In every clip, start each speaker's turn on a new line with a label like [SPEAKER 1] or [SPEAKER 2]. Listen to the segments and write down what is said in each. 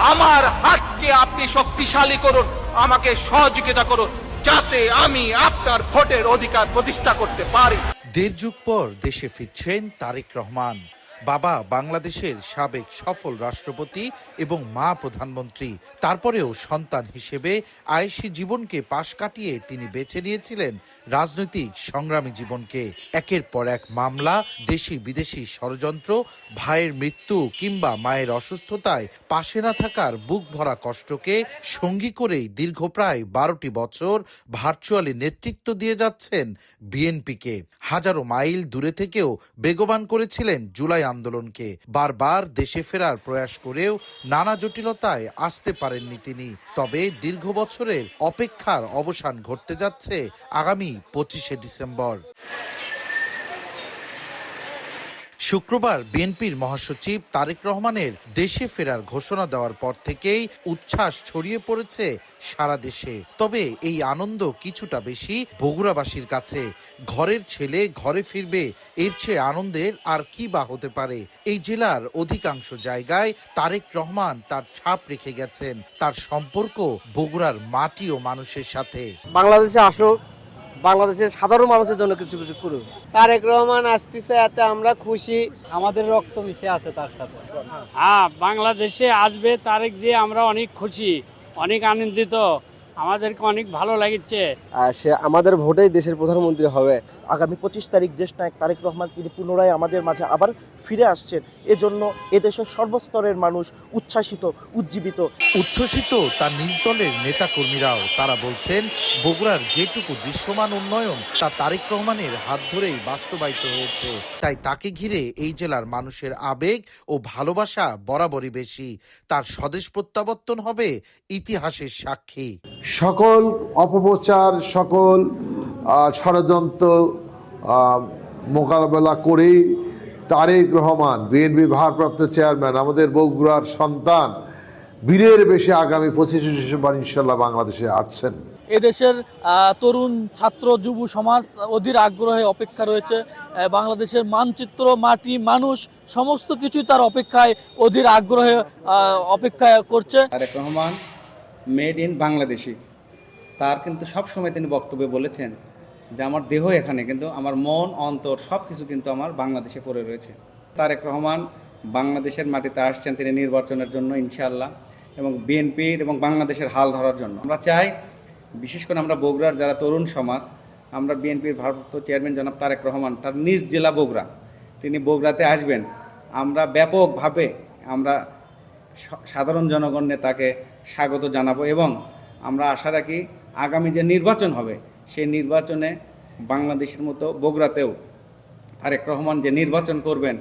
[SPEAKER 1] আমার হাতকে আপনি শক্তিশালী করুন, আমাকে সহযোগিতা করুন, যাতে আমি আপনার ভোটের অধিকার প্রতিষ্ঠা করতে পারি।
[SPEAKER 2] দেড় যুগ পর দেশে ফিরছেন তারেক রহমান। বাবা বাংলাদেশের সাবেক সফল রাষ্ট্রপতি এবং মা প্রধানমন্ত্রী। তারপরেও সন্তান হিসেবে আয়েশি জীবনকে পাশ কাটিয়ে তিনি বেছে নিয়েছিলেন রাজনৈতিক সংগ্রামী জীবনকে। একের পর এক মামলা, দেশি বিদেশি ষড়যন্ত্র, ভাইয়ের মৃত্যু কিংবা মায়ের অসুস্থতায় পাশে না থাকার বুক ভরা কষ্টকে সঙ্গী করেই দীর্ঘ প্রায় 12টি বছর ভার্চুয়ালি নেতৃত্ব দিয়ে যাচ্ছেন বিএনপিকে। হাজারো মাইল দূরে থেকেও বেগবান করেছিলেন জুলাই আন্দোলনকে। বারবার দেশে ফেরার প্রয়াস করেও নানা জটিলতায় আসতে পারেননি তিনি। তবে দীর্ঘ বছরের অপেক্ষার অবসান ঘটতে যাচ্ছে আগামী 25শে ডিসেম্বর। শুক্রবার বিএনপির মহাসচিব তারেক রহমানের দেশে ফেরার ঘোষণা দেওয়ার পর থেকেই উচ্ছ্বাস ছড়িয়ে পড়েছে সারা দেশে। তবে এই আনন্দ কিছুটা বেশি বগুড়াবাসীর কাছে। ঘরের ছেলে ঘরে ফিরবে, এর চেয়ে আনন্দের আর কি বা হতে পারে। এই জেলার অধিকাংশ জায়গায় তারেক রহমান তার ছাপ রেখে গেছেন। তার সম্পর্ক বগুড়ার মাটি ও মানুষের সাথে।
[SPEAKER 3] বাংলাদেশে আসুক, বাংলাদেশের সাধারণ মানুষের জন্য কিছু কিছু করুক। তারেক রহমান আসতেছে, এতে আমরা খুশি।
[SPEAKER 4] আমাদের রক্ত মিশে আছে তার সাথে।
[SPEAKER 5] হ্যাঁ, বাংলাদেশে আসবে তারেক দিয়ে আমরা অনেক খুশি, অনেক আনন্দিত, আমাদেরকে অনেক ভালো লাগছে।
[SPEAKER 3] সে আমাদের ভোটেই দেশের প্রধানমন্ত্রী হবে।
[SPEAKER 6] আগামী 25 তারিখ দেশনায়ক তারেক রহমান তিনি পুনরায় আমাদের মাঝে আবার ফিরে আসছেন। এজন্য এদেশের সর্বস্তরের মানুষ উচ্ছ্বাসিত, উজ্জীবিত।
[SPEAKER 2] উচ্ছ্বসিত তার নিজ দলের নেতাকর্মীরাও। তারা বলছেন বগুড়ার যেটুকু দৃশ্যমান উন্নয়ন তা তারেক রহমানের হাত ধরেই বাস্তবায়িত হয়েছে। তাই তাকে ঘিরে এই জেলার মানুষের আবেগ ও ভালোবাসা বরাবরই বেশি। তার স্বদেশ প্রত্যাবর্তন হবে ইতিহাসের সাক্ষী।
[SPEAKER 7] সকল অপপ্রচার, সকল ষড়যন্ত্র মোকাবেলা করেই তারেক রহমান, বিএনপি ভারপ্রাপ্ত চেয়ারম্যান, আমাদের বগুড়ার সন্তান, বীরের বেশে আগামী 25শে ডিসেম্বর ইনশাল্লাহ বাংলাদেশে আসছেন।
[SPEAKER 4] এদেশের তরুণ ছাত্র যুব সমাজ অধীর আগ্রহে অপেক্ষা রয়েছে। বাংলাদেশের মানচিত্র, মাটি, মানুষ সমস্ত কিছুই তার অপেক্ষায় অধীর আগ্রহে অপেক্ষা করছে।
[SPEAKER 8] Tarique Rahman made in Bangladeshi. তার কিন্তু সবসময় তিনি বক্তব্যে বলেছেন যে আমার দেহ এখানে, কিন্তু আমার মন, অন্তর সব কিছু কিন্তু আমার বাংলাদেশে পড়ে রয়েছে। তারেক রহমান বাংলাদেশের মাটিতে আসছেন তিনি নির্বাচনের জন্য ইনশাআল্লাহ, এবং বিএনপির এবং বাংলাদেশের হাল ধরার জন্য। আমরা চাই, বিশেষ করে আমরা বগুড়ার যারা তরুণ সমাজ, আমরা বিএনপির ভারপ্রাপ্ত চেয়ারম্যান জনাব তারেক রহমান, তার নিজ জেলা বগুড়া, তিনি বগুড়াতে আসবেন। আমরা ব্যাপকভাবে আমরা সাধারণ জনগণে তাকে স্বাগত জানাবো, এবং আমরা আশা রাখি আগামী যে নির্বাচন হবে সেই নির্বাচনে বাংলাদেশের মতো বগুড়াতেও তারেক রহমান যে নির্বাচন করবেন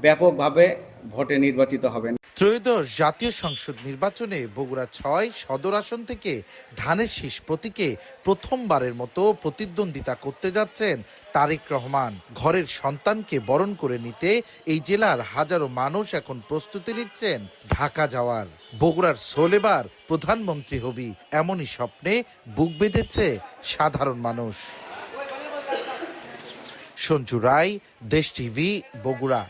[SPEAKER 8] ব্যাপকভাবে ভোটে নির্বাচিত হবেন।
[SPEAKER 2] ত্রয়োদশ জাতীয় সংসদ নির্বাচনে বগুড়া ৬ সদর আসন থেকে ধানের শীষ প্রতীকে প্রথমবারের মতো প্রতিদ্বন্দ্বিতা করতে যাচ্ছেন তারেক রহমান। ঘরের সন্তানকে বরণ করে নিতে এই জেলার হাজারো মানুষ এখন প্রস্তুতি নিচ্ছেন ঢাকা যাওয়ার। বগুড়ার সোলেবার প্রধানমন্ত্রী হবি, এমনই স্বপ্নে বুক বেঁধেছে সাধারণ মানুষ। সঞ্জু রায়, দেশ টিভি, বগুড়া।